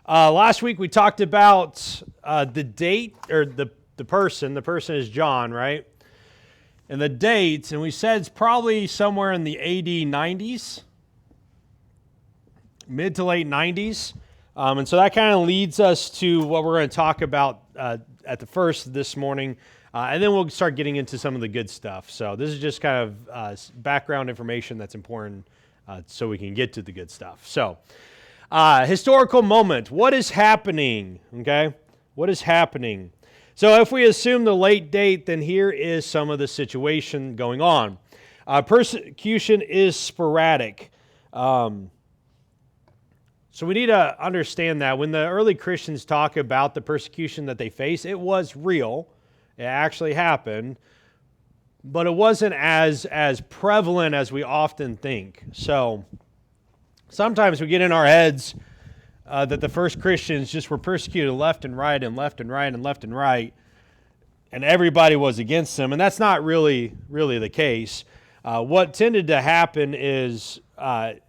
Last week we talked about the date, or the person. The person is John, right? And the date, and we said it's probably somewhere in the AD 90s, mid to late 90s. And so that kind of leads us to what we're going to talk about at the first this morning. And then we'll start getting into some of the good stuff. So this is just kind of background information that's important so we can get to the good stuff. So historical moment. What is happening? Okay? What is happening? So if we assume the late date, then here is some of the situation going on. Persecution is sporadic. So we need to understand that when the early Christians talk about the persecution that they face, it was real. It actually happened. But it wasn't as prevalent as we often think. So sometimes we get in our heads that the first Christians just were persecuted left and right and left and right and left and right, and everybody was against them, and that's not really the case. What tended to happen is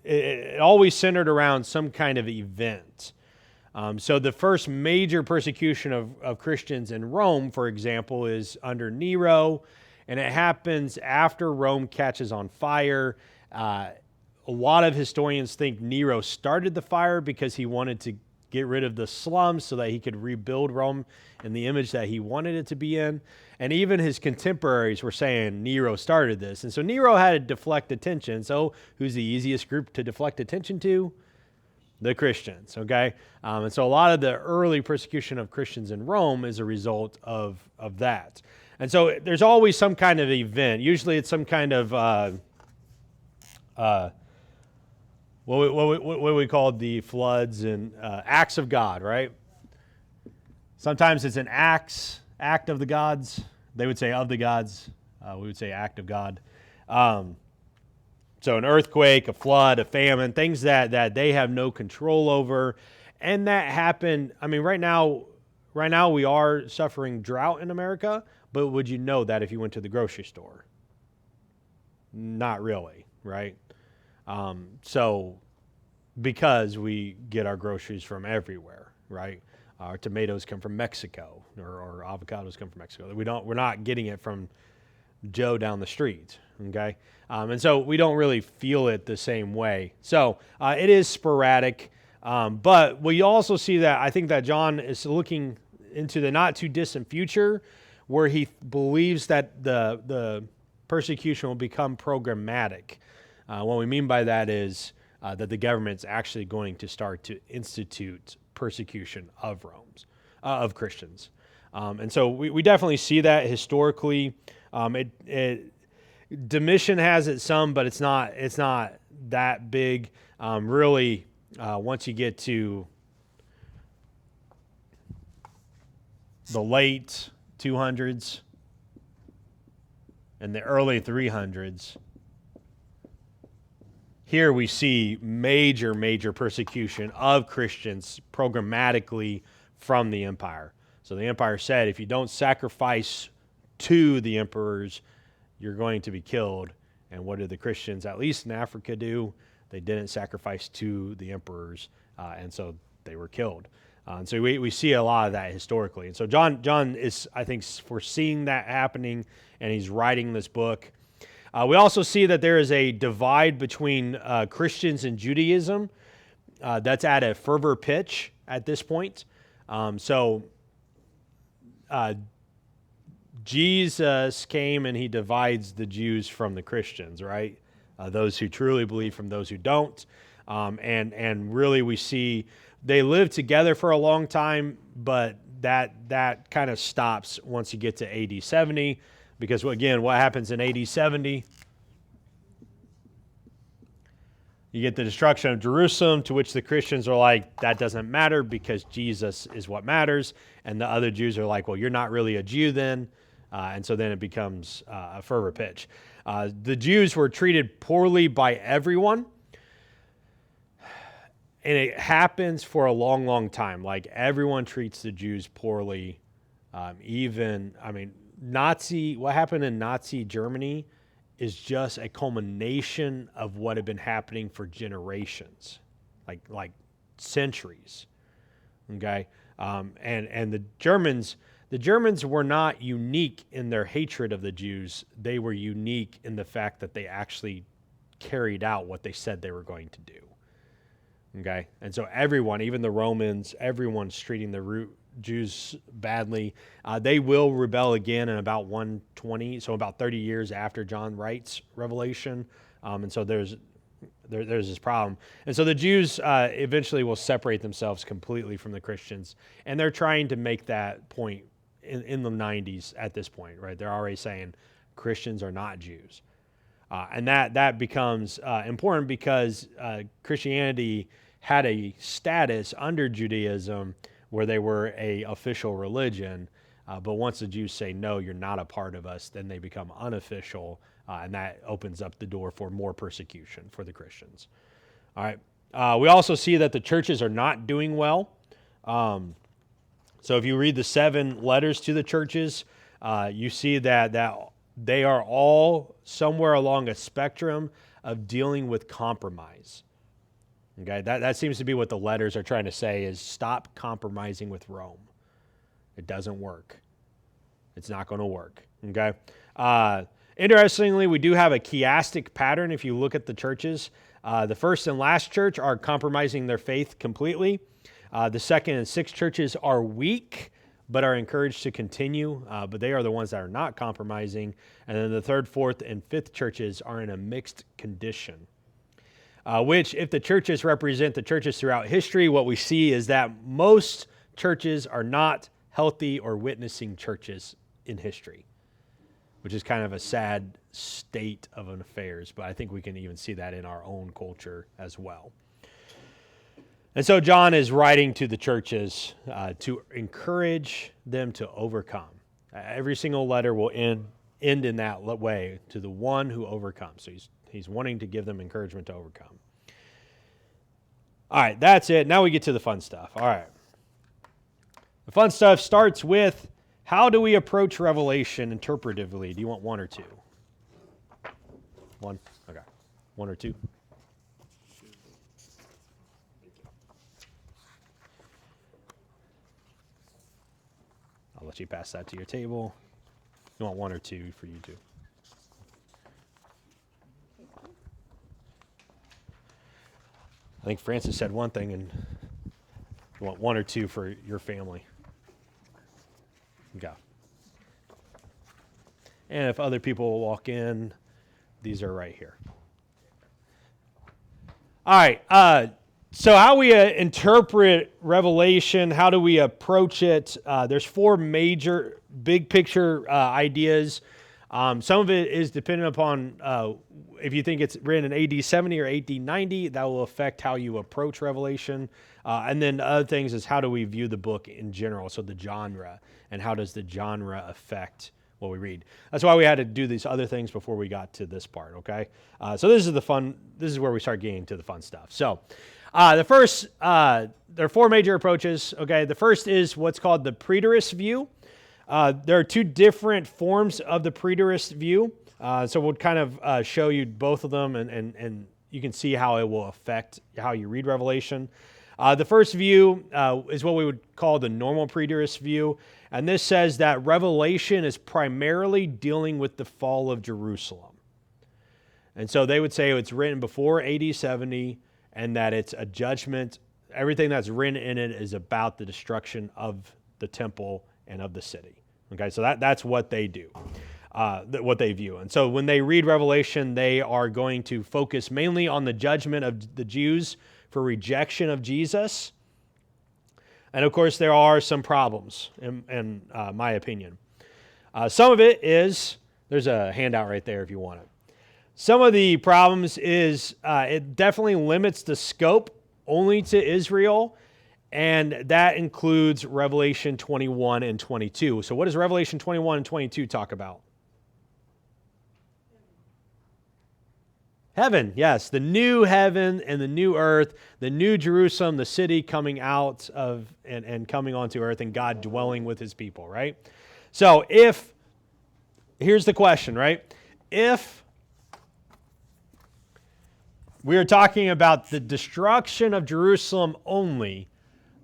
it always centered around some kind of event. So the first major persecution of Christians in Rome, for example, is under Nero, and it happens after Rome catches on fire. A lot of historians think Nero started the fire because he wanted to get rid of the slums so that he could rebuild Rome in the image that he wanted it to be in. And even his contemporaries were saying Nero started this. And so Nero had to deflect attention. So who's the easiest group to deflect attention to? The Christians, okay? And so a lot of the early persecution of Christians in Rome is a result of that. And so there's always some kind of event. Usually it's some kind of what we call the floods and acts of God, right? Sometimes it's an act of the gods. They would say of the gods. We would say act of God. So an earthquake, a flood, a famine, things that they have no control over. And that happened, I mean, right now we are suffering drought in America, but would you know that if you went to the grocery store? Not really, right? So because we get our groceries from everywhere, right? Our tomatoes come from Mexico, or avocados come from Mexico. We're not getting it from Joe down the street, okay? And so we don't really feel it the same way. So it is sporadic, but we also see that I think that John is looking into the not too distant future where he believes that the persecution will become programmatic. What we mean by that is that the government's actually going to start to institute persecution of Christians. And so we definitely see that historically. Domitian has it some, but it's not that big. Really, once you get to the late 200s and the early 300s, here we see major persecution of Christians programmatically from the empire. So the empire said, if you don't sacrifice to the emperors, you're going to be killed. And what did the Christians, at least in Africa, do? They didn't sacrifice to the emperors, and so they were killed. And so we see a lot of that historically. And so John is, I think, foreseeing that happening, and he's writing this book. We also see that there is a divide between Christians and Judaism that's at a fervor pitch at this point. Jesus came and he divides the Jews from the Christians, right? Those who truly believe from those who don't. And really we see they live together for a long time, but that kind of stops once you get to AD 70. Because, again, what happens in AD 70? You get the destruction of Jerusalem, to which the Christians are like, that doesn't matter because Jesus is what matters. And the other Jews are like, well, you're not really a Jew then. And so then it becomes a fervor pitch. The Jews were treated poorly by everyone. And it happens for a long time. Like, everyone treats the Jews poorly. What happened in Nazi Germany is just a culmination of what had been happening for generations, like centuries. Okay, and the Germans were not unique in their hatred of the Jews. They were unique in the fact that they actually carried out what they said they were going to do. Okay, and so everyone, even the Romans, everyone's treating the Jews badly. They will rebel again in about 120, so about 30 years after John writes Revelation. And so there's this problem. And so the Jews eventually will separate themselves completely from the Christians. And they're trying to make that point in the 90s at this point, right? They're already saying Christians are not Jews. And that becomes important because Christianity had a status under Judaism where they were a official religion. But once the Jews say, no, you're not a part of us, then they become unofficial. And that opens up the door for more persecution for the Christians. All right. We also see that the churches are not doing well. So if you read the 7 letters to the churches, you see that they are all somewhere along a spectrum of dealing with compromise. Okay, that seems to be what the letters are trying to say is stop compromising with Rome. It doesn't work. It's not going to work. Okay. Interestingly, we do have a chiastic pattern if you look at the churches. The first and last church are compromising their faith completely. The second and sixth churches are weak, but are encouraged to continue, but they are the ones that are not compromising. And then the third, fourth, and fifth churches are in a mixed condition, which if the churches represent the churches throughout history, what we see is that most churches are not healthy or witnessing churches in history, which is kind of a sad state of affairs, but I think we can even see that in our own culture as well. And so John is writing to the churches to encourage them to overcome. Every single letter will end in that way, to the one who overcomes. So he's wanting to give them encouragement to overcome. All right, that's it. Now we get to the fun stuff. All right. The fun stuff starts with, how do we approach Revelation interpretively? Do you want one or two? One? Okay. One or two? I'll let you pass that to your table. You want one or two for you two? I think Francis said one thing, and you want one or two for your family. Okay. And if other people walk in, these are right here. All right. So how we interpret Revelation, how do we approach it? There's 4 major big picture ideas. Some of it is dependent upon if you think it's written in AD 70 or AD 90, that will affect how you approach Revelation. And then other things is how do we view the book in general, so the genre, and how does the genre affect what we read. That's why we had to do these other things before we got to this part, okay? So this is where we start getting to the fun stuff. So the first, there are 4 major approaches, okay? The first is what's called the Preterist View. There are 2 different forms of the Preterist View. So we'll kind of show you both of them, and you can see how it will affect how you read Revelation. The first view is what we would call the normal preterist view, and this says that Revelation is primarily dealing with the fall of Jerusalem. And so they would say it's written before AD 70, and that it's a judgment. Everything that's written in it is about the destruction of the temple and of the city. Okay, so that's what they do, what they view. And so when they read Revelation, they are going to focus mainly on the judgment of the Jews for rejection of Jesus. And of course, there are some problems, in my opinion. Some of it is, there's a handout right there if you want it. Some of the problems is it definitely limits the scope only to Israel, and that includes Revelation 21 and 22. So what does Revelation 21 and 22 talk about? Heaven, yes, the new heaven and the new earth, the new Jerusalem, the city coming out of and coming onto earth, and God dwelling with his people, right? So here's the question, right? If we are talking about the destruction of Jerusalem only,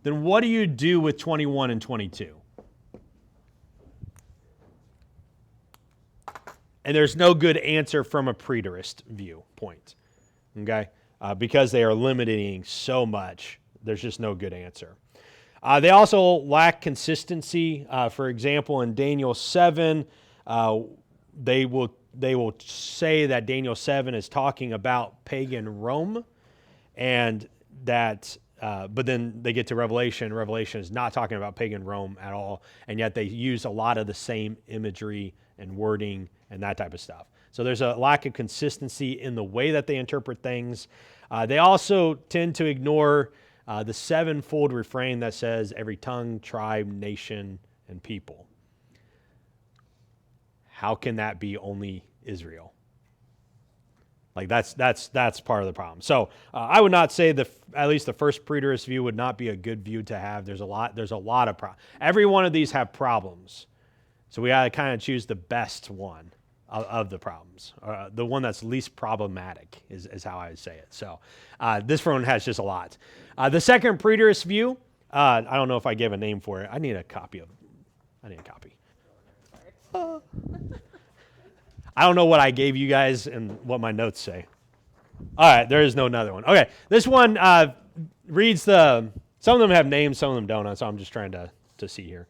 then what do you do with 21 and 22? And there's no good answer from a preterist viewpoint, okay? Because they are limiting so much, there's just no good answer. They also lack consistency. For example, in Daniel 7, they will say that Daniel 7 is talking about pagan Rome, and that, but then they get to Revelation. Revelation is not talking about pagan Rome at all, and yet they use a lot of the same imagery and wording and that type of stuff. So there's a lack of consistency in the way that they interpret things. They also tend to ignore the sevenfold refrain that says every tongue, tribe, nation, and people. How can that be only Israel? Like that's part of the problem. So I would not say at least the first preterist view would not be a good view to have. There's a lot of problems. Every one of these have problems. So we got to kind of choose the best one of the problems. The one that's least problematic is how I would say it. So this one has just a lot. The second preterist view, I don't know if I gave a name for it. I need a copy. I don't know what I gave you guys and what my notes say. All right, there is no another one. Okay, this one reads some of them have names, some of them don't, so I'm just trying to see here.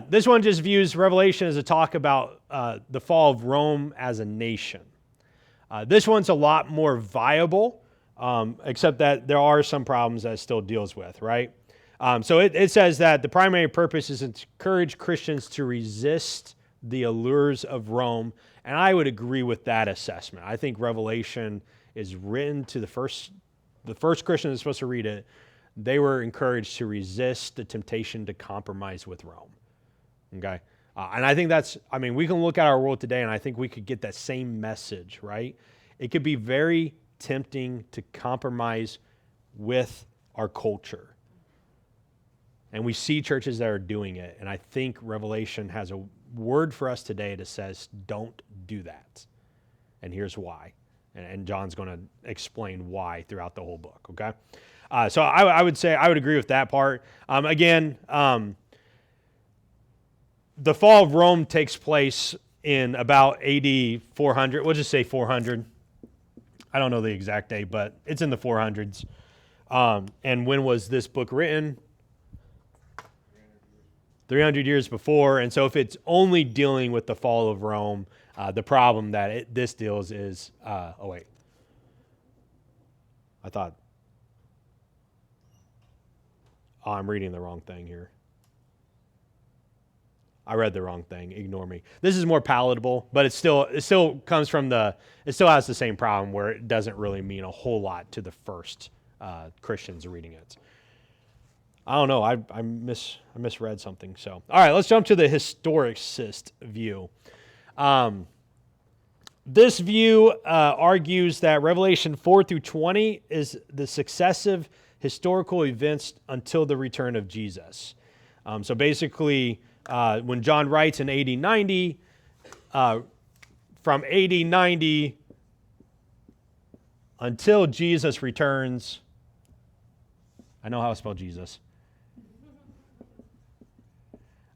This one just views Revelation as a talk about the fall of Rome as a nation. This one's a lot more viable, except that there are some problems that it still deals with, right? So it says that the primary purpose is to encourage Christians to resist the allures of Rome, and I would agree with that assessment. I think Revelation is written to the first Christian that's supposed to read it. They were encouraged to resist the temptation to compromise with Rome. Okay? And I think we can look at our world today and I think we could get that same message, right? It could be very tempting to compromise with our culture. And we see churches that are doing it. And I think Revelation has a word for us today that says, don't do that. And here's why. And John's going to explain why throughout the whole book, okay? So I would say I would agree with that part. The fall of Rome takes place in about AD 400. We'll just say 400. I don't know the exact date, but it's in the 400s. And when was this book written? 300 years before. And so if it's only dealing with the fall of Rome, the problem that this deals is, I'm reading the wrong thing here. I read the wrong thing. Ignore me. This is more palatable, but it still comes from it still has the same problem where it doesn't really mean a whole lot to the first Christians reading it. I don't know. I misread something. So, all right, let's jump to the historicist view. This view argues that Revelation 4 through 20 is the successive historical events until the return of Jesus. So basically, when John writes in AD 90, from AD 90 until Jesus returns, I know how to spell Jesus,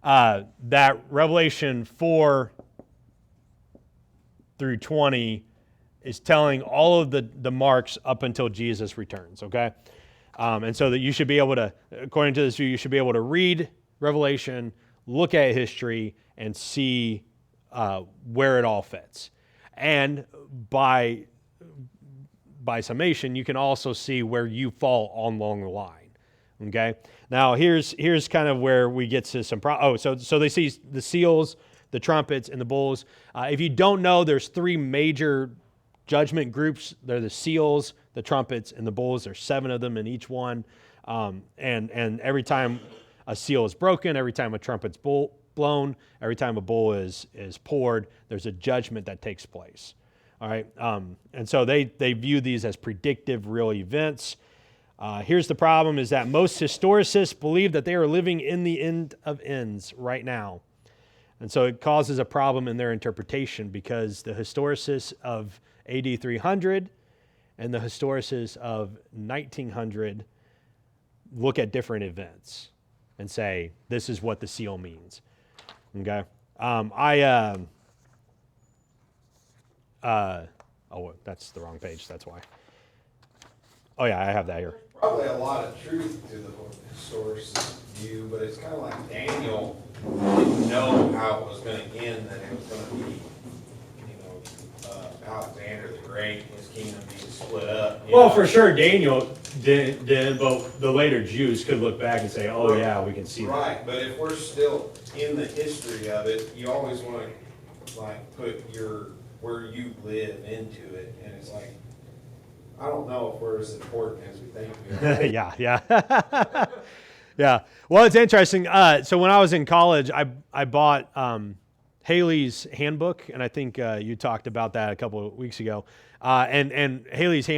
that Revelation 4 through 20 is telling all of the marks up until Jesus returns, okay? And so that you should be able to, according to this view, you should be able to read Revelation, look at history, and see where it all fits. And by summation, you can also see where you fall along the line, okay? Now, here's kind of where we get to some so they see the seals, the trumpets, and the bowls. If you don't know, there's three major judgment groups. They're the seals, the trumpets, and the bowls. There's 7 of them in each one. And every time a seal is broken, every time a trumpet's blown, every time a bowl is poured, there's a judgment that takes place. All right. And so they view these as predictive real events. Here's the problem is that most historicists believe that they are living in the end of ends right now. And so it causes a problem in their interpretation because the historicists of AD 300 and the historicists of 1900, look at different events and say, this is what the seal means. Okay? Oh, that's the wrong page, that's why. Oh yeah, I have that here. Probably a lot of truth to the Historicist View, but it's kind of like Daniel didn't know how it was going to end, that it was going to be, Alexander the Great, his kingdom being split up. Well, for sure, Daniel did, but the later Jews could look back and say, oh yeah, we can see that. Right, but if we're still in the history of it, you always want to put where you live into it, and it's like, I don't know if we're as important as we think we are. Yeah. Yeah. Well, it's interesting. So when I was in college, I bought Haley's handbook, and I think you talked about that a couple of weeks ago. And Haley is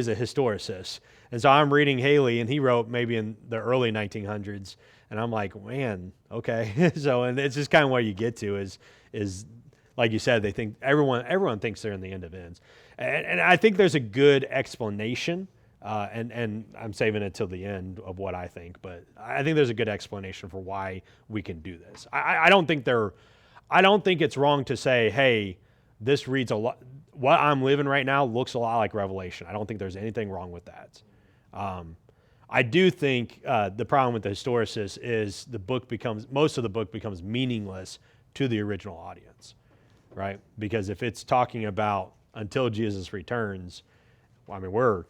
a historicist, and so I'm reading Haley, and he wrote maybe in the early 1900s, and I'm like, man, okay. So, and it's just kind of where you get to is like you said, they think everyone thinks they're in the end of ends, and I think there's a good explanation. And I'm saving it till the end of what I think, but I think there's a good explanation for why we can do this. I don't think it's wrong to say, hey, this reads a lot. What I'm living right now looks a lot like Revelation. I don't think there's anything wrong with that. I do think the problem with the historicist is most of the book becomes meaningless to the original audience, right? Because if it's talking about until Jesus returns, well,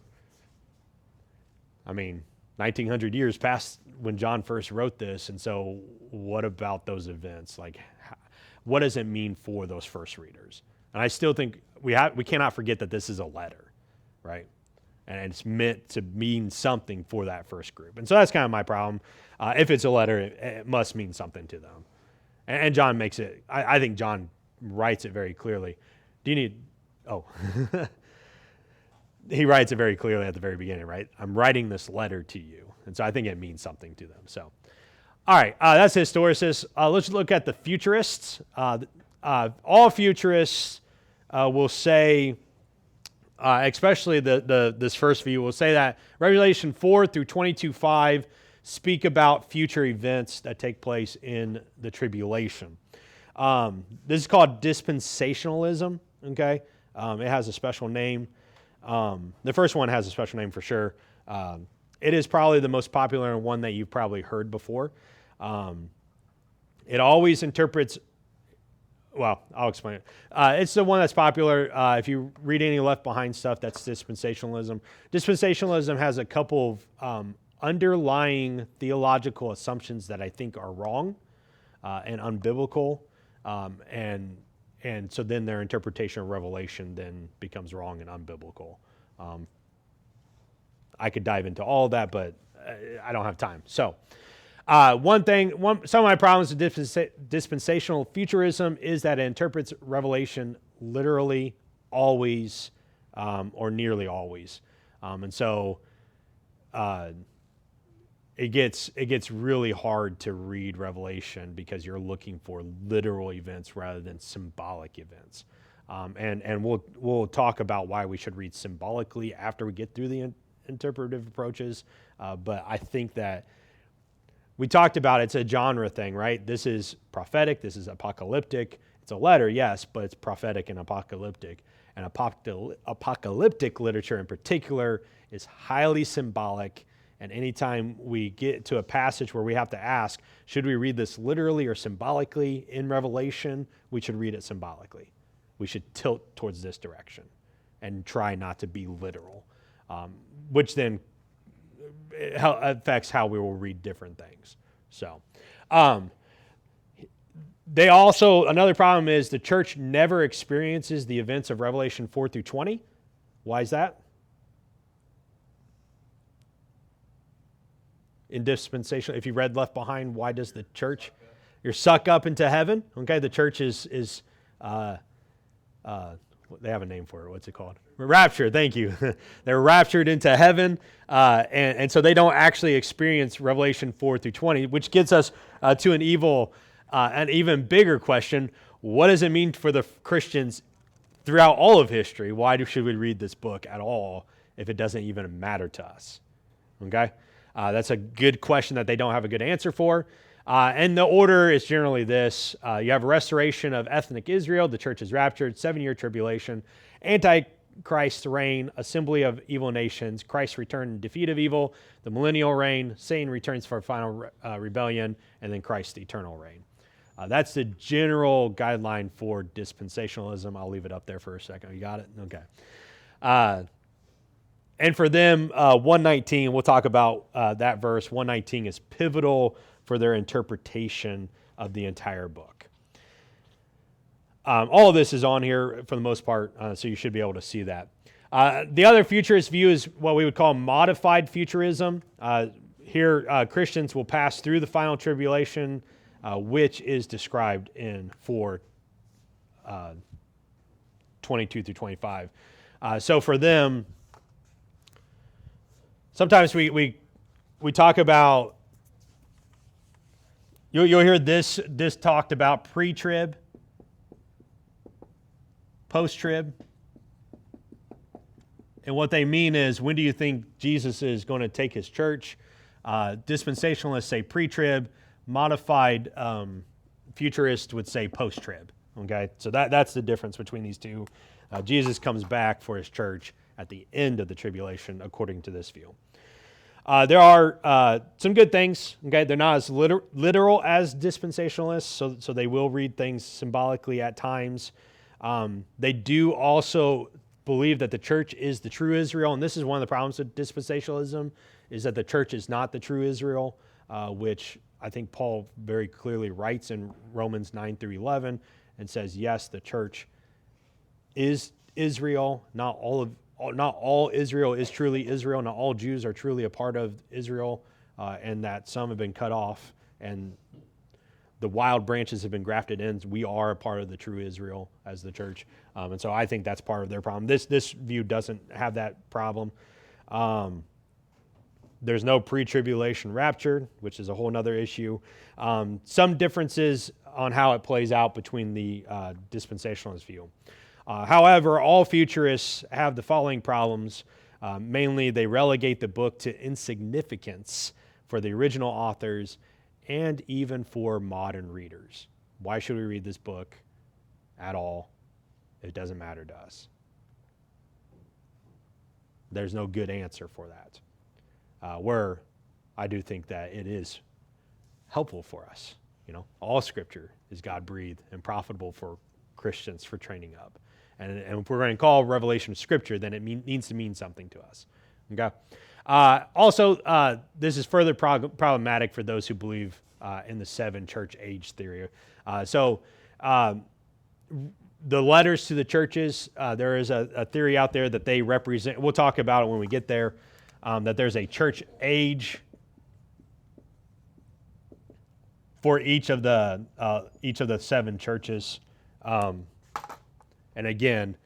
1900 years past when John first wrote this, and so what about those events? Like, what does it mean for those first readers? And I still think we cannot forget that this is a letter, right? And it's meant to mean something for that first group. And so that's kind of my problem. If it's a letter, it must mean something to them. And John makes it, I think John writes it very clearly. He writes it very clearly at the very beginning, right? I'm writing this letter to you. And so I think it means something to them. So, all right, that's historicists. Let's look at the futurists. All futurists will say, especially this first view, will say that Revelation 4 through 22:5 speak about future events that take place in the tribulation. This is called dispensationalism, okay? It has a special name. The first one has a special name for sure. It is probably the most popular and one that you've probably heard before. It always interprets, well, I'll explain it. It's the one that's popular. If you read any Left Behind stuff, that's dispensationalism. Dispensationalism has a couple of underlying theological assumptions that I think are wrong and unbiblical, and so then their interpretation of Revelation then becomes wrong and unbiblical. I could dive into all of that, but I don't have time. So some of my problems with dispensational futurism is that it interprets Revelation literally always or nearly always. And so it gets really hard to read Revelation because you're looking for literal events rather than symbolic events. And we'll talk about why we should read symbolically after we get through the interpretive approaches. But I think that we talked about it's a genre thing, right? This is prophetic. This is apocalyptic. It's a letter, yes, but it's prophetic and apocalyptic. And apocalyptic literature in particular is highly symbolic. And anytime we get to a passage where we have to ask, should we read this literally or symbolically in Revelation, we should read it symbolically. We should tilt towards this direction and try not to be literal, which then affects how we will read different things. So, another problem is the church never experiences the events of Revelation 4 through 20. Why is that? In dispensation, if you read Left Behind, why does the church, you're sucked up into heaven? Okay, the church is they have a name for it. What's it called? Rapture. Thank you. They're raptured into heaven, and so they don't actually experience Revelation 4 through 20, which gets us to an even bigger question. What does it mean for the Christians throughout all of history? Why should we read this book at all if it doesn't even matter to us? Okay. That's a good question that they don't have a good answer for. And the order is generally this. You have a restoration of ethnic Israel, the church is raptured, 7-year tribulation, Antichrist's reign, assembly of evil nations, Christ's return and defeat of evil, the millennial reign, Satan returns for a final rebellion, and then Christ's eternal reign. That's the general guideline for dispensationalism. I'll leave it up there for a second. You got it? Okay. And for them, 119, we'll talk about that verse. 119 is pivotal for their interpretation of the entire book. All of this is on here for the most part, so you should be able to see that. The other futurist view is what we would call modified futurism. Here, Christians will pass through the final tribulation, which is described in 4:22 through 25. So for them, sometimes we talk about, you'll hear this talked about pre-trib, post-trib. And what they mean is, when do you think Jesus is going to take his church? Dispensationalists say pre-trib. Modified futurists would say post-trib. Okay, so that's the difference between these two. Jesus comes back for his church at the end of the tribulation, according to this view. There are some good things. Okay, they're not as literal as dispensationalists, so they will read things symbolically at times. They do also believe that the church is the true Israel, and this is one of the problems with dispensationalism, is that the church is not the true Israel, which I think Paul very clearly writes in Romans 9 through 11 and says, yes, the church is Israel. Not all Israel is truly Israel. Not all Jews are truly a part of Israel, and that some have been cut off and the wild branches have been grafted in. We are a part of the true Israel as the church. And so I think that's part of their problem. This view doesn't have that problem. There's no pre-tribulation rapture, which is a whole other issue. Some differences on how it plays out between the dispensationalist view. However, all futurists have the following problems. Mainly, they relegate the book to insignificance for the original authors and even for modern readers. Why should we read this book at all? It doesn't matter to us. There's no good answer for that. Where I do think that it is helpful for us. All Scripture is God-breathed and profitable for Christians for training up. And if we're going to call Revelation Scripture, then it needs to mean something to us. Okay. Also, this is further problematic for those who believe in the 7 church age theory. The letters to the churches, there is a theory out there that they represent. We'll talk about it when we get there. That there's a church age for each of the 7 churches. And again,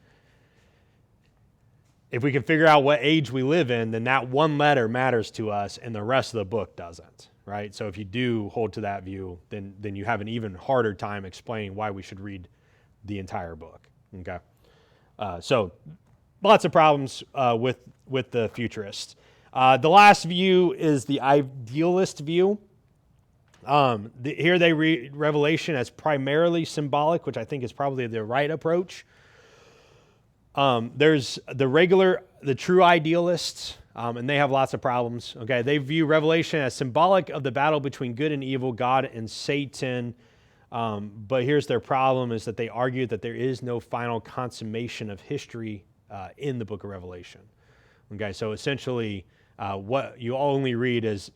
if we can figure out what age we live in, then that one letter matters to us and the rest of the book doesn't, right? So if you do hold to that view, then you have an even harder time explaining why we should read the entire book, okay? So lots of problems with the futurists. The last view is the idealist view. Here they read Revelation as primarily symbolic, which I think is probably the right approach. There's the true idealists, and they have lots of problems. Okay, they view Revelation as symbolic of the battle between good and evil, God and Satan. But here's their problem, is that they argue that there is no final consummation of history in the book of Revelation. Okay, so essentially what you only read is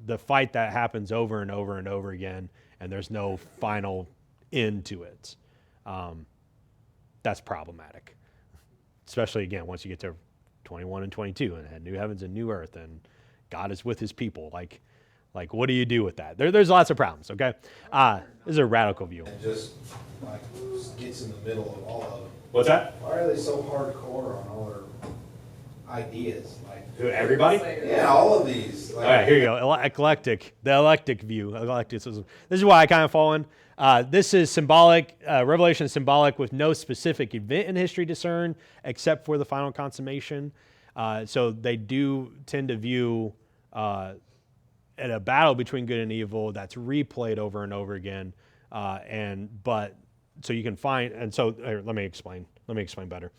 the fight that happens over and over and over again, and there's no final end to it. That's problematic. Especially, again, once you get to 21 and 22, and had new heavens and new earth, and God is with his people. Like what do you do with that? There's lots of problems, okay? This is a radical view. And just gets in the middle of all of them. What's that? Why are they so hardcore on all their ideas? Everybody? Yeah, all of these. All right, here you go. The eclectic view. Eclecticism. This is why I kind of fall in. This is symbolic. Revelation is symbolic with no specific event in history discerned except for the final consummation. So they do tend to view at a battle between good and evil that's replayed over and over again. So you can find, and so let me explain better.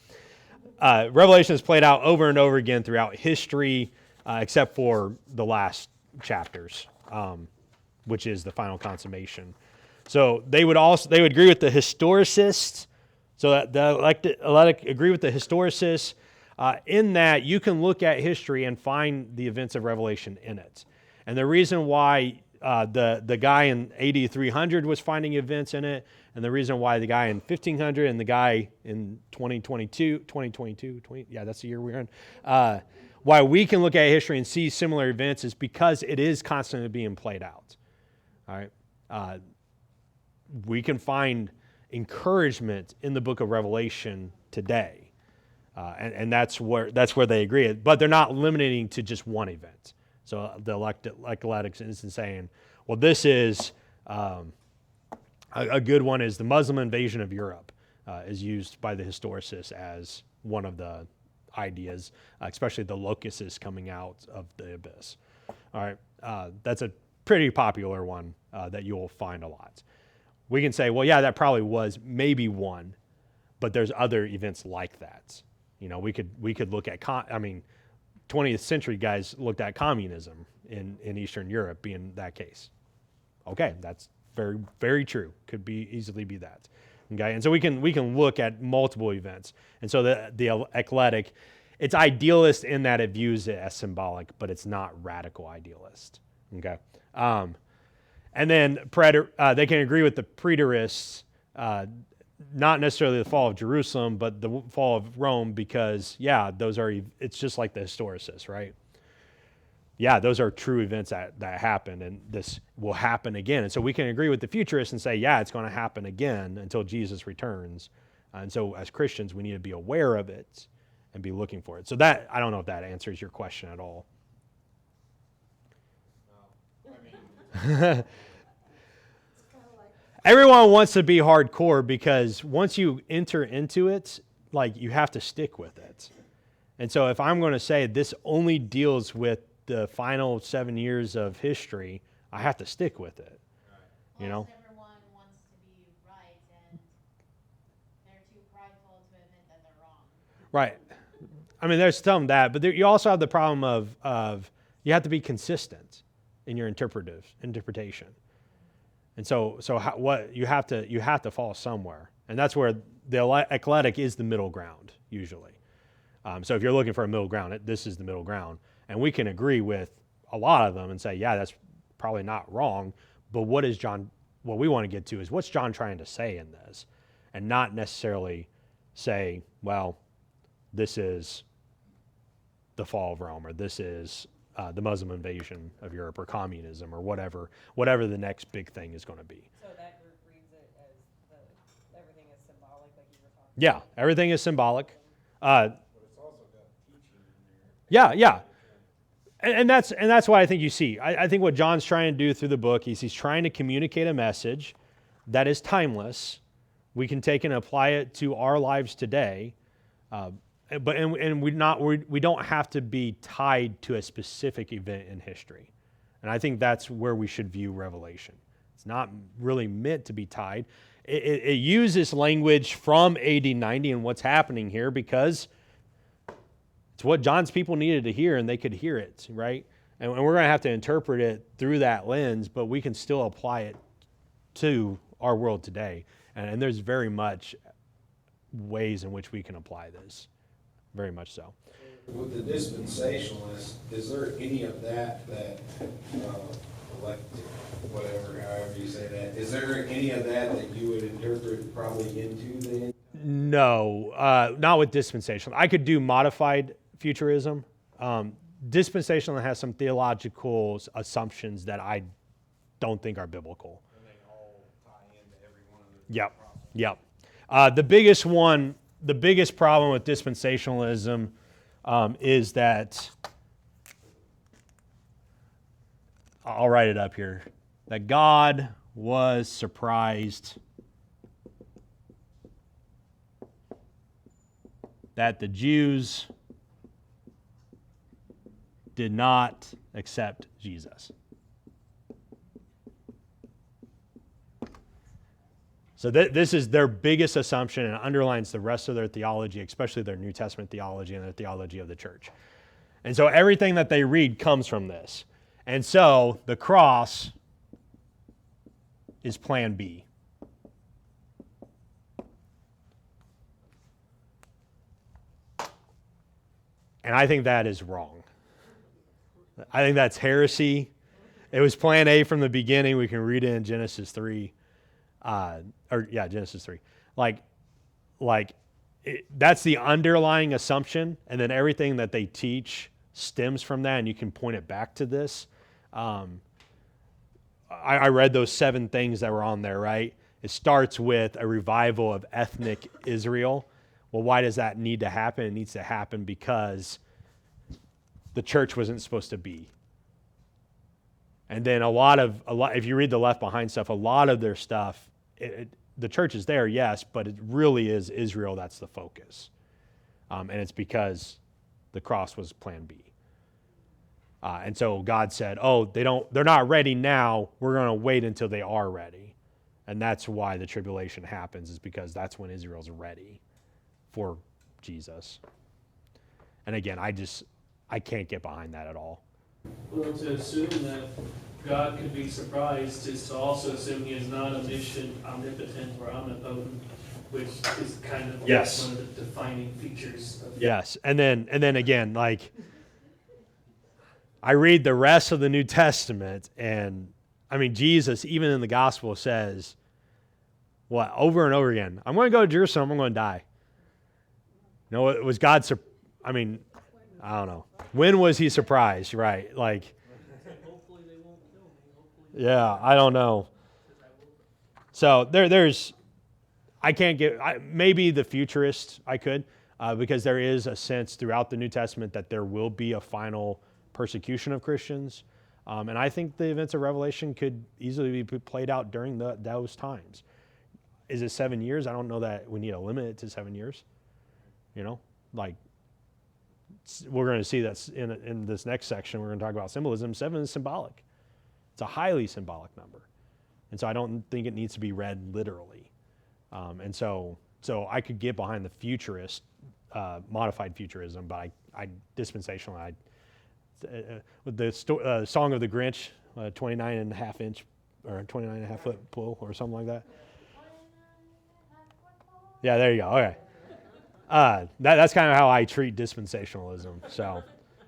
Revelation is played out over and over again throughout history, except for the last chapters, which is the final consummation. So they would agree with the historicists. So that the elected agree with the historicists in that you can look at history and find the events of Revelation in it. And the reason why the guy in AD 300 was finding events in it, and the reason why the guy in 1500 and the guy in 2022, that's the year we're in, why we can look at history and see similar events is because it is constantly being played out. All right, we can find encouragement in the book of Revelation today, and that's where they agree. But they're not limiting to just one event. So the eclectic isn't saying, well, this is a good one is the Muslim invasion of Europe is used by the historicists as one of the ideas, especially the locusts coming out of the abyss. All right, that's a pretty popular one that you'll find a lot. We can say, well, yeah, that probably was maybe one, but there's other events like that. You know, we could look at 20th century guys looked at communism in Eastern Europe being that case. Okay, that's very, very true. Could easily be that. Okay, and so we can look at multiple events. And so the eclectic, it's idealist in that it views it as symbolic, but it's not radical idealist. Okay, and then they can agree with the preterists, not necessarily the fall of Jerusalem, but the fall of Rome, because it's just like the historicists, right? Yeah, those are true events that happened, and this will happen again. And so we can agree with the futurists and say, yeah, it's going to happen again until Jesus returns. And so as Christians, we need to be aware of it and be looking for it. So that, I don't know if that answers your question at all. Everyone wants to be hardcore because once you enter into it, like you have to stick with it. And so if I'm going to say this only deals with the final 7 years of history, I have to stick with it. Right. You know? Everyone wants to be right, and they're too prideful to admit that they're wrong. Right. I mean, there's some that, but you also have the problem of you have to be consistent in your interpretation. And so you have to fall somewhere, and that's where the eclectic is the middle ground usually. So if you're looking for a middle ground, this is the middle ground, and we can agree with a lot of them and say, yeah, that's probably not wrong. But what we want to get to is what's John trying to say in this, and not necessarily say, well, this is the fall of Rome, or this is the Muslim invasion of Europe, or communism, or whatever the next big thing is going to be. So that group reads it as everything is symbolic, like you were talking about? Yeah, everything is symbolic. But it's also got teaching in there. Yeah. And that's why I think you see. I think what John's trying to do through the book is he's trying to communicate a message that is timeless. We can take and apply it to our lives today. We don't have to be tied to a specific event in history. And I think that's where we should view Revelation. It's not really meant to be tied. It uses language from AD 90 and what's happening here because it's what John's people needed to hear, and they could hear it, right? And we're going to have to interpret it through that lens, but we can still apply it to our world today. And there's very much ways in which we can apply this. Very much so. With the dispensationalists, is there any of that however you say that, is there any of that you would interpret probably into then? No, not with dispensational. I could do modified futurism. Dispensational has some theological assumptions that I don't think are biblical. And they all tie into every one of the Yep. The biggest problem with dispensationalism is that, I'll write it up here, that God was surprised that the Jews did not accept Jesus. So this is their biggest assumption and underlines the rest of their theology, especially their New Testament theology and their theology of the church. And so everything that they read comes from this. And so the cross is plan B. And I think that is wrong. I think that's heresy. It was plan A from the beginning. We can read it in Genesis 3. Genesis 3. That's the underlying assumption, and then everything that they teach stems from that, and you can point it back to this. I read those 7 things that were on there, right? It starts with a revival of ethnic Israel. Well, why does that need to happen? It needs to happen because the church wasn't supposed to be. And then if you read the Left Behind stuff, a lot of their stuff, the church is there, yes, but it really is Israel that's the focus. And it's because the cross was plan B. And so God said, they're not ready now. We're going to wait until they are ready. And that's why the tribulation happens, is because that's when Israel's ready for Jesus. And again, I can't get behind that at all. Well, to assume that God could be surprised is to also assume he is not omniscient, omnipotent, or omnipotent, which is kind of Yes. one of the defining features of Yes. And then again, I read the rest of the New Testament, and I mean, Jesus, even in the gospel, says, over and over again, I'm going to go to Jerusalem, I'm going to die. No, it was God. I don't know. When was he surprised, right? hopefully they won't kill me. Yeah, I don't know. So maybe the futurist I could, because there is a sense throughout the New Testament that there will be a final persecution of Christians. And I think the events of Revelation could easily be played out during those times. Is it 7 years? I don't know that we need to limit it to 7 years. We're going to see that in this next section. We're going to talk about symbolism. 7 is symbolic. It's a highly symbolic number. And so I don't think it needs to be read literally. And so I could get behind the futurist, modified futurism, but I dispensational. With the Song of the Grinch, 29.5 inch or 29.5 foot pool or something like that. Yeah, there you go. Okay. That's kind of how I treat dispensationalism. So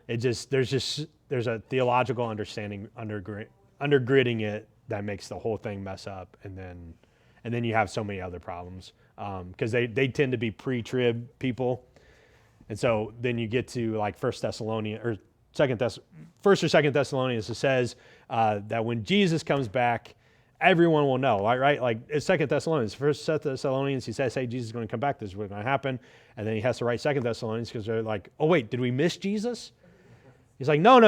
there's a theological understanding undergirding it that makes the whole thing mess up, and then you have so many other problems because they tend to be pre-trib people, and so then you get to like First or Second Thessalonians. It says that when Jesus comes back, everyone will know, right? Like it's Second Thessalonians. First Thessalonians, he says, "Hey, Jesus is going to come back. This is what's going to happen." And then he has to write Second Thessalonians because they're like, "Oh wait, did we miss Jesus?" He's like, "No.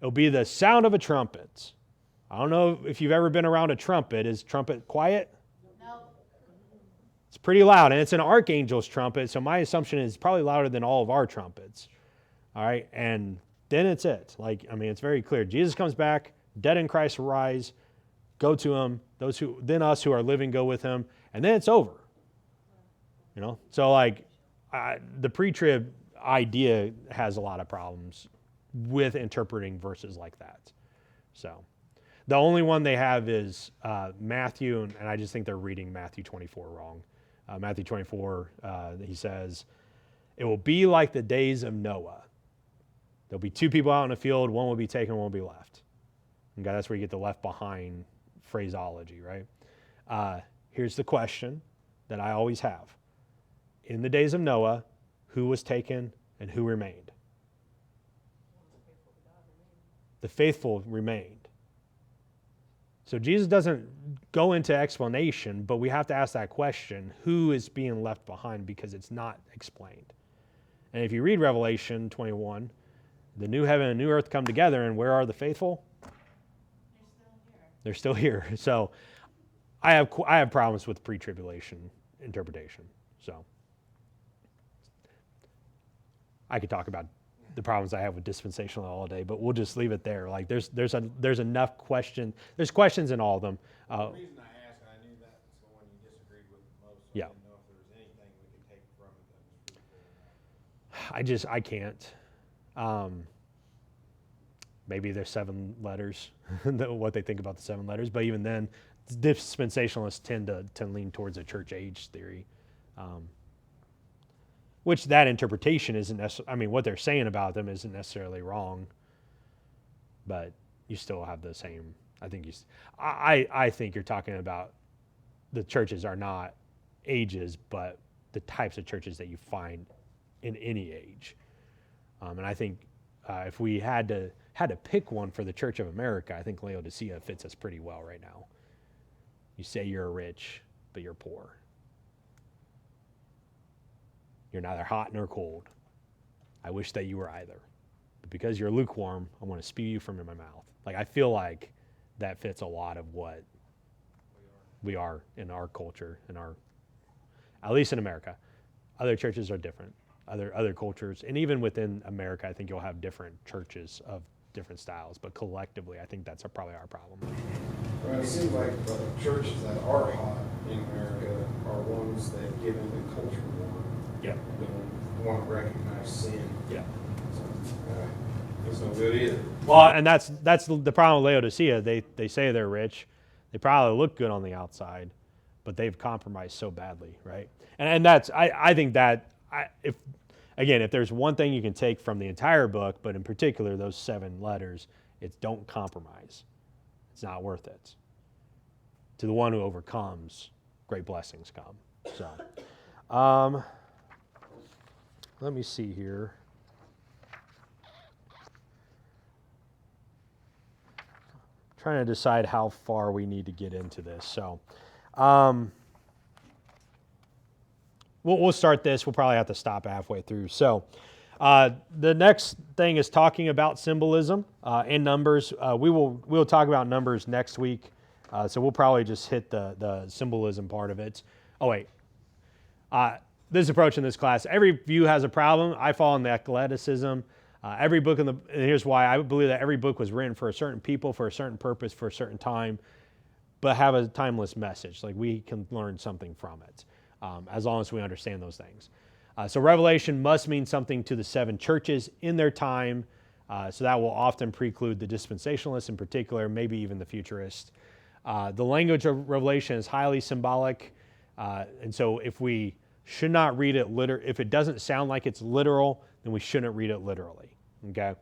It'll be the sound of a trumpet." I don't know if you've ever been around a trumpet. Is trumpet quiet? No. It's pretty loud, and it's an archangel's trumpet. So my assumption is it's probably louder than all of our trumpets. All right, and then it's it. It's very clear. Jesus comes back. Dead in Christ rise. Go to him. Then us who are living go with him, and then it's over. So the pre-trib idea has a lot of problems with interpreting verses like that. So the only one they have is Matthew, and I just think they're reading Matthew 24 wrong. Matthew 24, he says, "It will be like the days of Noah. There'll be 2 people out in the field. One will be taken, one will be left." Okay, that's where you get the left behind phraseology, right? Here's the question that I always have. In the days of Noah, who was taken and who remained? The faithful remained. So Jesus doesn't go into explanation, but we have to ask that question, who is being left behind, because it's not explained. And if you read Revelation 21, the new heaven and new earth come together, and where are the faithful? They're still here. So I have problems with pre-tribulation interpretation. So I could talk about the problems I have with dispensational all day, but we'll just leave it there. There's enough questions. There's questions in all of them. The reason I asked, I knew that Yeah. I didn't know if there was anything we could take from it that was fruitful or not. I can't. Maybe there's 7 letters, what they think about the 7 letters, but even then, dispensationalists tend to lean towards a church age theory, which that interpretation isn't necessarily, I mean, what they're saying about them isn't necessarily wrong, but you still have the same, I think I think you're talking about the churches are not ages, but the types of churches that you find in any age. And I think if we had to pick one for the Church of America, I think Laodicea fits us pretty well right now. You say you're rich, but you're poor. You're neither hot nor cold. I wish that you were either. But because you're lukewarm, I want to spew you from my mouth. Like, I feel like that fits a lot of what we are in our culture, at least in America. Other churches are different. Other cultures, and even within America, I think you'll have different churches of different styles, but collectively, I think that's probably our problem. Well, it seems like the churches that are hot in America are ones that give into the culture more. Yeah. Don't want to recognize sin. Yeah. So, it's no good either. Well, and that's the problem with Laodicea. They say they're rich. They probably look good on the outside, but they've compromised so badly, right? And that's I think that if there's one thing you can take from the entire book, but in particular those 7 letters, it's don't compromise. It's not worth it. To the one who overcomes, great blessings come. So, let me see here. Trying to decide how far we need to get into this. So, we'll start this. We'll probably have to stop halfway through. So, the next thing is talking about symbolism and numbers. We'll talk about numbers next week. So we'll probably just hit the symbolism part of it. Oh wait, this approach in this class. Every view has a problem. I fall in the eclecticism. Every book and here's why I believe that every book was written for a certain people, for a certain purpose, for a certain time, but have a timeless message. Like, we can learn something from it. As long as we understand those things. So Revelation must mean something to the 7 churches in their time. So that will often preclude the dispensationalists in particular, maybe even the futurists. The language of Revelation is highly symbolic. And so if we should not read it if it doesn't sound like it's literal, then we shouldn't read it literally. Okay?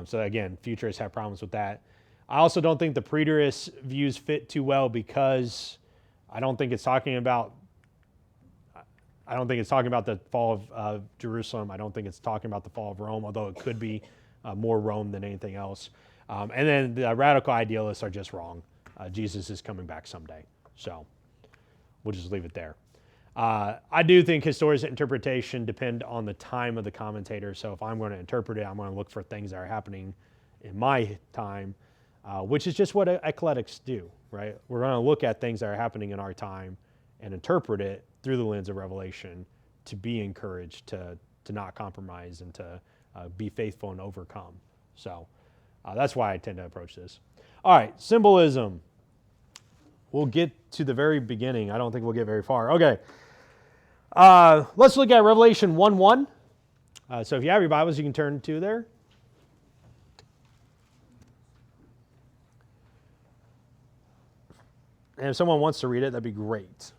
So again, futurists have problems with that. I also don't think the preterist views fit too well because I don't think it's talking about the fall of Jerusalem. I don't think it's talking about the fall of Rome, although it could be more Rome than anything else. And then the radical idealists are just wrong. Jesus is coming back someday. So we'll just leave it there. I do think historist interpretation depend on the time of the commentator. So if I'm going to interpret it, I'm going to look for things that are happening in my time, which is just what eclectics do, right? We're going to look at things that are happening in our time and interpret it through the lens of Revelation to be encouraged to not compromise and to be faithful and overcome. So that's why I tend to approach this. All right, symbolism. We'll get to the very beginning. I don't think we'll get very far. Okay. Let's look at Revelation 1:1. So if you have your Bibles, you can turn to there. And if someone wants to read it, that'd be great.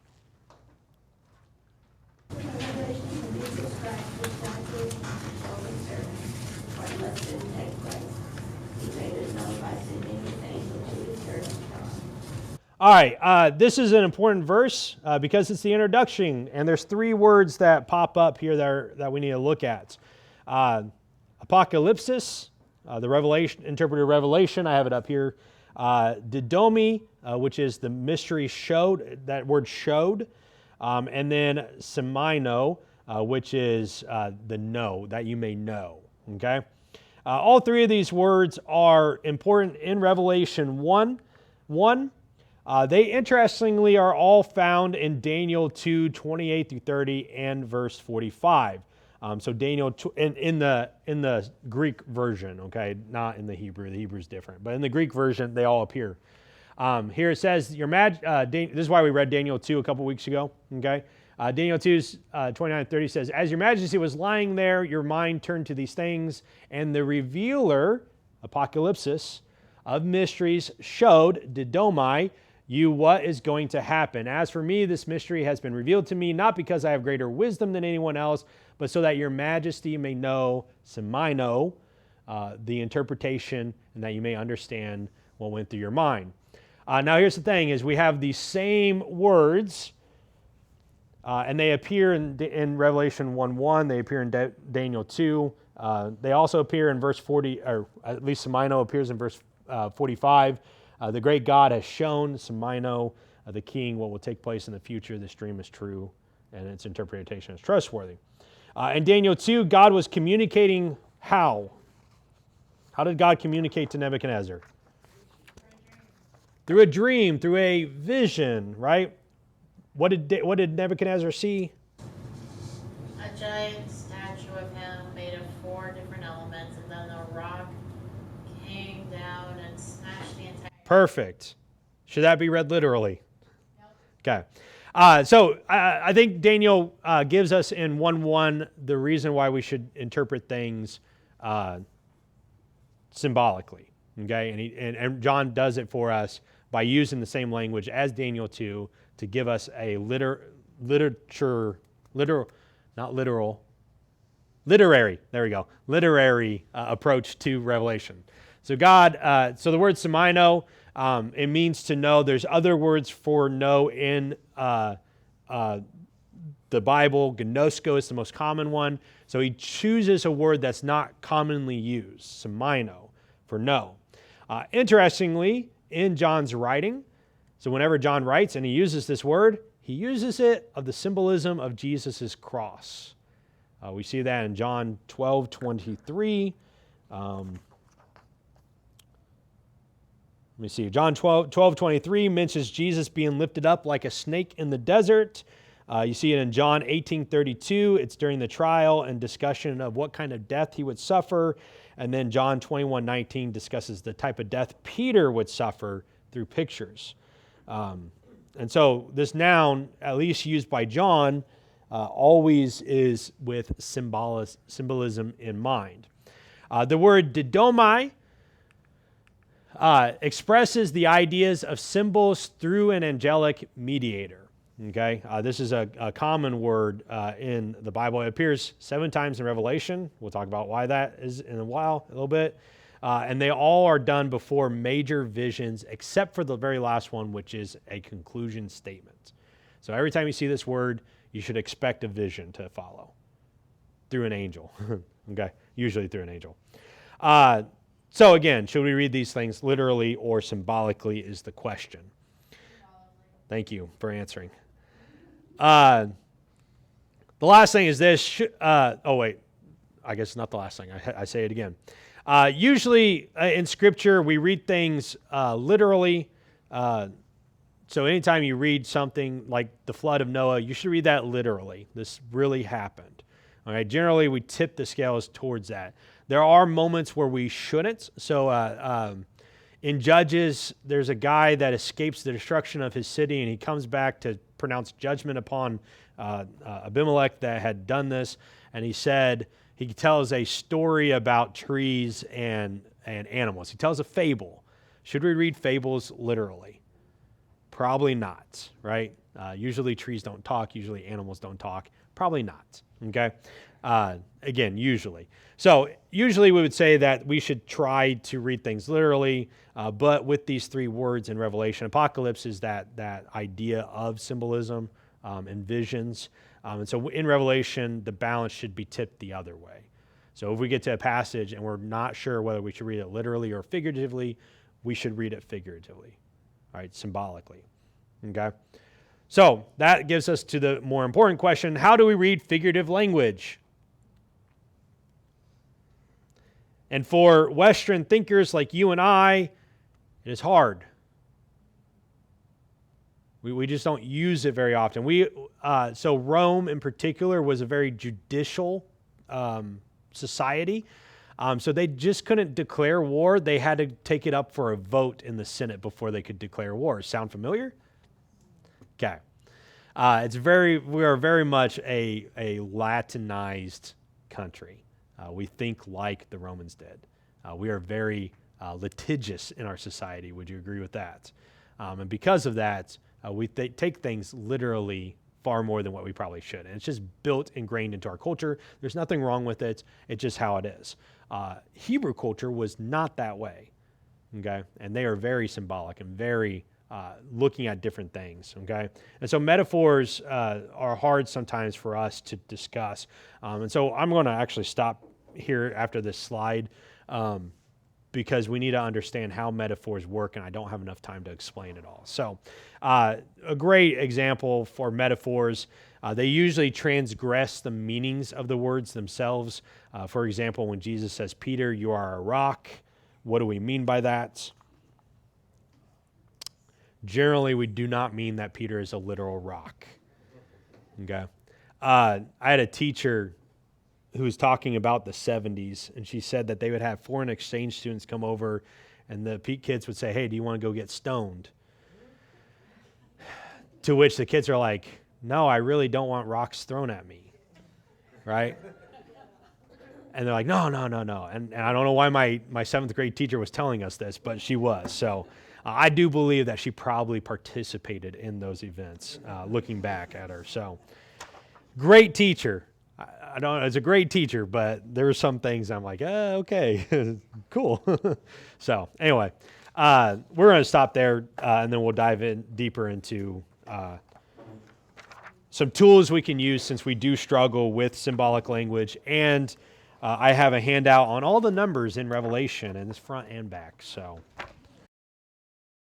All right, this is an important verse because it's the introduction, and there's 3 words that pop up here that we need to look at. Apocalypsis, the revelation, interpreted revelation, I have it up here. Didomi, which is the mystery showed, that word showed. And then semino, which is the know, that you may know, okay? All 3 of these words are important in Revelation 1. They interestingly are all found in Daniel 2:28 through 30 and verse 45. So Daniel in the Greek version, okay, not in the Hebrew. The Hebrew is different, but in the Greek version they all appear. Here it says, this is why we read Daniel 2 a couple weeks ago, okay? Daniel 2, 29-30 says, as your majesty was lying there, your mind turned to these things, and the revealer, apocalypsis, of mysteries showed, didomai, you what is going to happen. As for me, this mystery has been revealed to me, not because I have greater wisdom than anyone else, but so that your majesty may know, semaino, the interpretation, and that you may understand what went through your mind. Now here's the thing, is we have these same words, and they appear in Revelation 1:1, they appear in Daniel 2, they also appear in verse 40, or at least semaino appears in verse 45. The great God has shown Semaino, the king, what will take place in the future. This dream is true, and its interpretation is trustworthy. In Daniel 2, God was communicating how? How did God communicate to Nebuchadnezzar? Through a dream, through a vision, right? What did Nebuchadnezzar see? A giant statue of him made of 4 different elements, and then the rock came down and smashed the entire... Perfect. Should that be read literally? Okay. So I think Daniel gives us in 1:1 the reason why we should interpret things symbolically. Okay, and John does it for us by using the same language as Daniel 2 to give us a literary. There we go. Literary approach to Revelation. So so the word semaino, it means to know. There's other words for know in the Bible. Gnosko is the most common one. So he chooses a word that's not commonly used, semaino, for know. Interestingly, in John's writing, so whenever John writes and he uses this word, he uses it of the symbolism of Jesus' cross. We see that in John 12:23. Let me see. John 12:23 mentions Jesus being lifted up like a snake in the desert. You see it in John 18:32. It's during the trial and discussion of what kind of death he would suffer. And then John 21:19 discusses the type of death Peter would suffer through pictures. And so this noun, at least used by John, always is with symbolism in mind. The word didomai expresses the ideas of symbols through an angelic mediator. Okay, this is a common word in the Bible. It appears 7 times in Revelation. We'll talk about why that is in a little bit. And they all are done before major visions, except for the very last one, which is a conclusion statement. So every time you see this word, you should expect a vision to follow through an angel. Okay, usually through an angel. So again, should we read these things literally or symbolically is the question. Thank you for answering. The last thing is this. I guess not the last thing. I say it again. Usually in Scripture, we read things literally. So anytime you read something like the flood of Noah, you should read that literally. This really happened. All right. Generally, we tip the scales towards that. There are moments where we shouldn't. So in Judges, there's a guy that escapes the destruction of his city, and he comes back to pronounce judgment upon Abimelech that had done this. And he tells a story about trees and animals. He tells a fable. Should we read fables literally? Probably not, right? Usually trees don't talk. Usually animals don't talk. Probably not, okay? Again, usually. So usually we would say that we should try to read things literally, but with these 3 words in Revelation, apocalypse is that idea of symbolism and visions. And so in Revelation, the balance should be tipped the other way. So if we get to a passage and we're not sure whether we should read it literally or figuratively, we should read it figuratively, all right, symbolically, okay? So that gives us to the more important question, how do we read figurative language? And for Western thinkers like you and I, it is hard. We just don't use it very often. So Rome in particular was a very judicial society. So they just couldn't declare war. They had to take it up for a vote in the Senate before they could declare war. Sound familiar? Okay. We are very much a Latinized country. We think like the Romans did. We are very litigious in our society. Would you agree with that? And because of that, we take things literally far more than what we probably should. And it's just built, ingrained into our culture. There's nothing wrong with it. It's just how it is. Hebrew culture was not that way, okay? And they are very symbolic and very looking at different things, okay? And so metaphors are hard sometimes for us to discuss. And so I'm going to actually stop here after this slide because we need to understand how metaphors work, and I don't have enough time to explain it all. So a great example for metaphors, they usually transgress the meanings of the words themselves. For example, when Jesus says, Peter, you are a rock, what do we mean by that? Generally, we do not mean that Peter is a literal rock. Okay. I had a teacher who was talking about the 70s, and she said that they would have foreign exchange students come over, and the kids would say, hey, do you want to go get stoned? To which the kids are like, no, I really don't want rocks thrown at me, right? And they're like, no. And I don't know why my seventh grade teacher was telling us this, but she was. So I do believe that she probably participated in those events, looking back at her. So great teacher. I don't know, it's a great teacher, but there were some things I'm like, okay, cool. So anyway, we're going to stop there, and then we'll dive in deeper into some tools we can use since we do struggle with symbolic language. And I have a handout on all the numbers in Revelation, and it's front and back. So